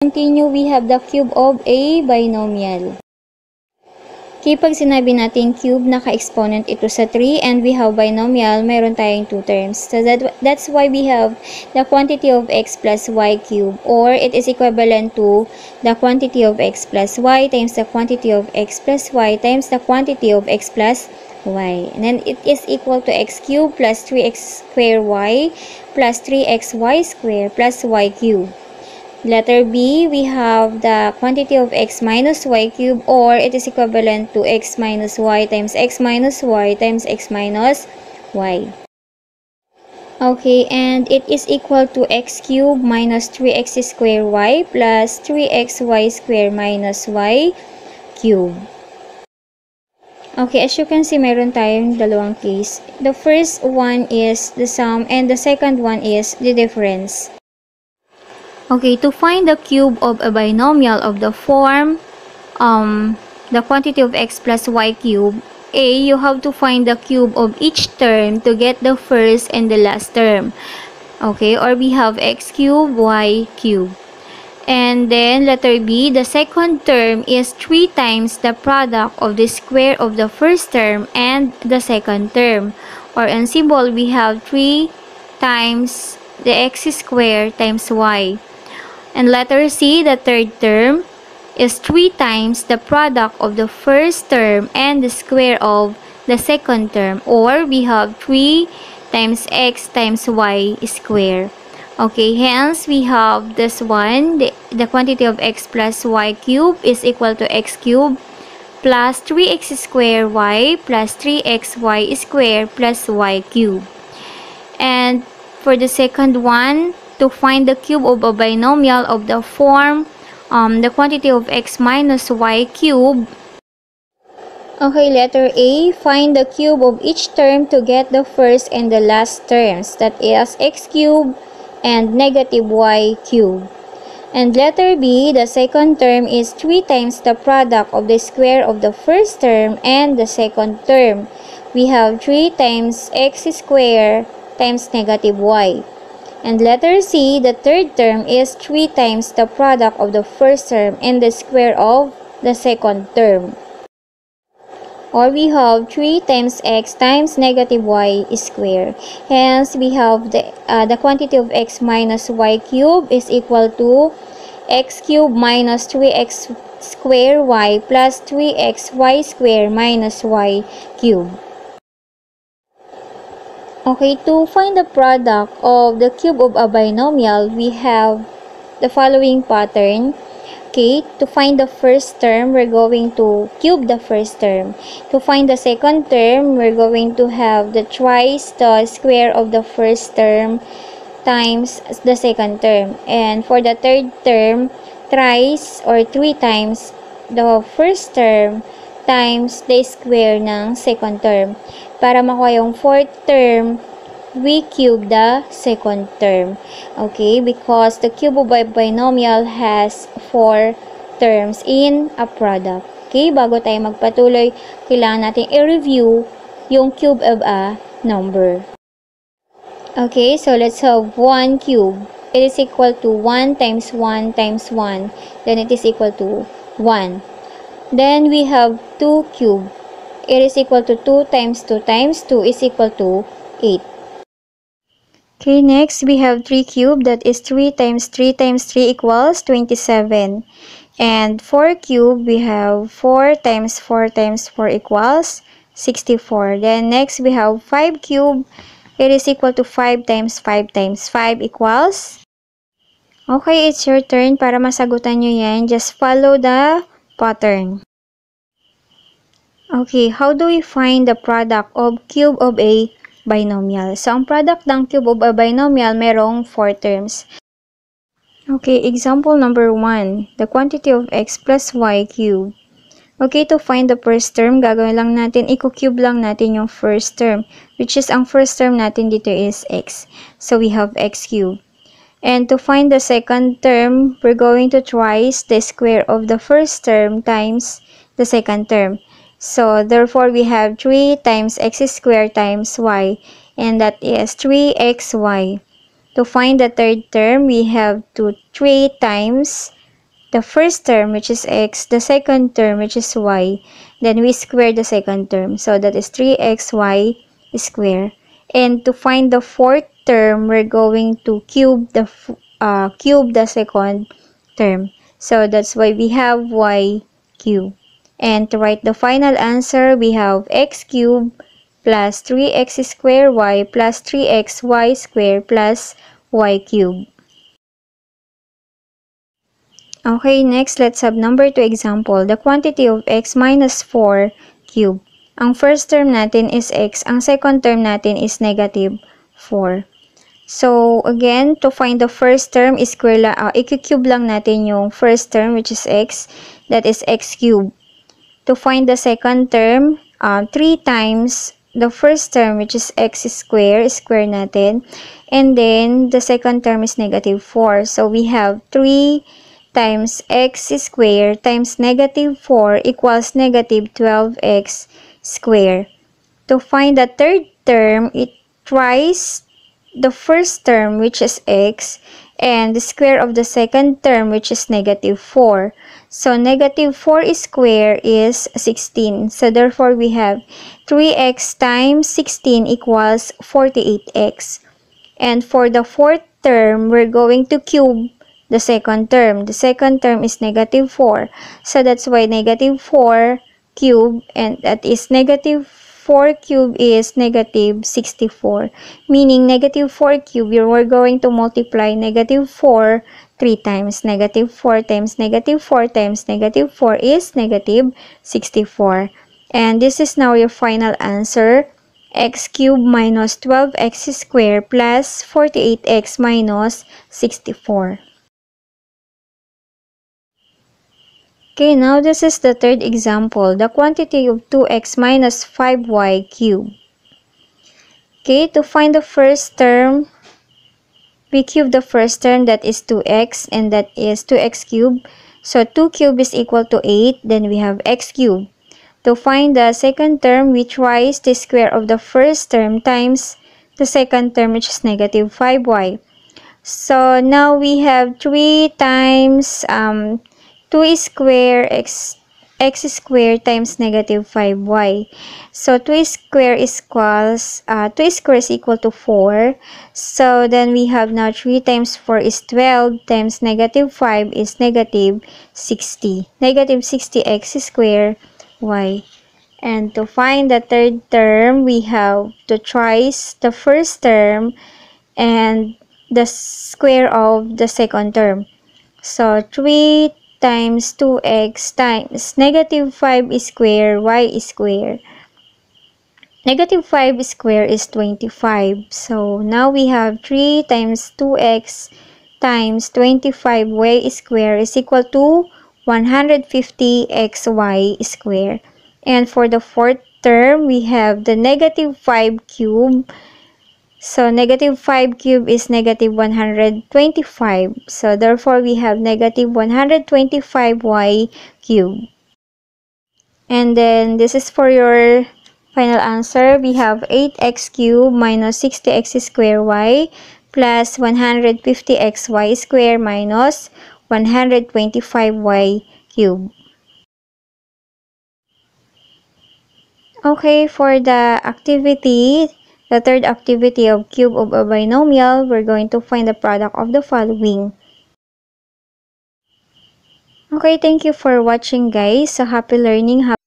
Continue, we have the cube of a binomial. Okay, pag sinabi natin cube, naka-exponent ito sa 3, and we have binomial, mayroon tayong 2 terms. So that's why we have the quantity of x plus y cube, or it is equivalent to the quantity of x plus y times the quantity of x plus y times the quantity of x plus y. And then it is equal to x cube plus 3x square y plus 3xy square plus y cube. Letter B, we have the quantity of x minus y cube, or it is equivalent to x minus y times x minus y times x minus y. Okay, and it is equal to x cube minus 3x square y plus 3xy square minus y cube. Okay, as you can see, meron tayong dalawang case. The first one is the sum, and the second one is the difference. Okay, to find the cube of a binomial of the form, the quantity of x plus y cube, A, you have to find the cube of each term to get the first and the last term. Okay, or we have x cube, y cube. And then, letter B, the second term is 3 times the product of the square of the first term and the second term. Or in symbol, we have 3 times the x squared times y. And letter C, the third term, is 3 times the product of the first term and the square of the second term. Or we have 3 times x times y square. Okay, hence we have this one, the quantity of x plus y cube is equal to x cube plus 3x square y plus 3xy square plus y cube. And for the second one, to find the cube of a binomial of the form, the quantity of x minus y cube. Okay, letter A, find the cube of each term to get the first and the last terms. That is x cube and negative y cube. And letter B, the second term is 3 times the product of the square of the first term and the second term. We have 3 times x squared times negative y. And letter C, the third term is 3 times the product of the first term and the square of the second term. Or we have 3 times x times negative y square. Hence, we have the quantity of x minus y cube is equal to x cube minus 3x square y plus 3xy square minus y cube. Okay, to find the product of the cube of a binomial, we have the following pattern. Okay, to find the first term, we're going to cube the first term. To find the second term, we're going to have the thrice the square of the first term times the second term. And for the third term, thrice or 3 times the first term times the square ng second term. Para makuha yung fourth term, we cube the second term. Okay, because the cube of a binomial has 4 terms in a product. Okay, bago tayo magpatuloy, kailangan natin i-review yung cube of a number. Okay, so let's have 1 cube. It is equal to 1 times 1 times 1. Then it is equal to 1. Then we have 2 cube. It is equal to 2 times 2 times 2 is equal to 8. Okay, next we have 3 cube. That is 3 times 3 times 3 equals 27. And 4 cube, we have 4 times 4 times 4 equals 64. Then next we have 5 cube. It is equal to 5 times 5 times 5 equals. Okay, it's your turn. Para masagutan nyo yan, just follow the pattern. Okay, how do we find the product of cube of a binomial? So, ang product ng cube of a binomial, merong 4 terms. Okay, example number 1. The quantity of x plus y cube. Okay, to find the first term, gagawin lang natin, i-cube lang natin yung first term, which is ang first term natin dito is x. So, we have x cube. And to find the second term, we're going to twice the square of the first term times the second term. So, therefore, we have 3 times x squared times y, and that is 3xy. To find the third term, we have to 3 times the first term, which is x, the second term, which is y, then we square the second term. So that is 3xy square. And to find the fourth term, we're going to cube the second term. So that's why we have y cubed. And to write the final answer, we have x cubed plus 3x squared y plus 3xy squared plus y cubed. Okay, next, let's have number 2 example. The quantity of x minus 4 cubed. Ang first term natin is x. Ang second term natin is negative 4. So, again, to find the first term, i-cube lang natin yung first term, which is x. That is x cubed. To find the second term, 3 times the first term, which is x square natin. And then, the second term is negative 4. So, we have 3 times x squared times negative 4 equals negative 12x squared. To find the third term, it tries the first term, which is x, and the square of the second term, which is negative 4. So, negative 4 squared is 16. So, therefore, we have 3x times 16 equals 48x. And for the fourth term, we're going to cube the second term. The second term is negative 4. So, that's why negative 4 cube, and that is negative 4 cube is negative 64. Meaning, negative 4 cube, we're going to multiply negative 4 3 times. Negative 4 times negative 4 times negative 4 is negative 64. And this is now your final answer. X cubed minus 12x squared plus 48x minus 64. Okay, now this is the third example, the quantity of 2x minus 5y cubed. Okay, to find the first term, we cube the first term, that is 2x, and that is 2x cubed. So 2 cubed is equal to 8, then we have x cubed. To find the second term, we twice the square of the first term times the second term, which is negative 5y. So now we have 3 times 2 square x squared times negative 5y. So 2 square is equal to 4. So then we have now 3 times 4 is 12 times negative 5 is negative 60. Negative 60x squared y. And to find the third term, we have to twice the first term and the square of the second term. So 3 times 2x times negative 5 squared y squared. Negative 5 squared is 25. So now we have 3 times 2x times 25y squared is equal to 150xy squared. And for the fourth term, we have the negative 5 cube. So, negative 5 cube is negative 125. So, therefore, we have negative 125y cube. And then, this is for your final answer. We have 8x cube minus 60x squared y plus 150xy squared minus 125y cube. Okay, for the activity, the third activity of cube of a binomial, we're going to find the product of the following. Okay, thank you for watching, guys. So, happy learning.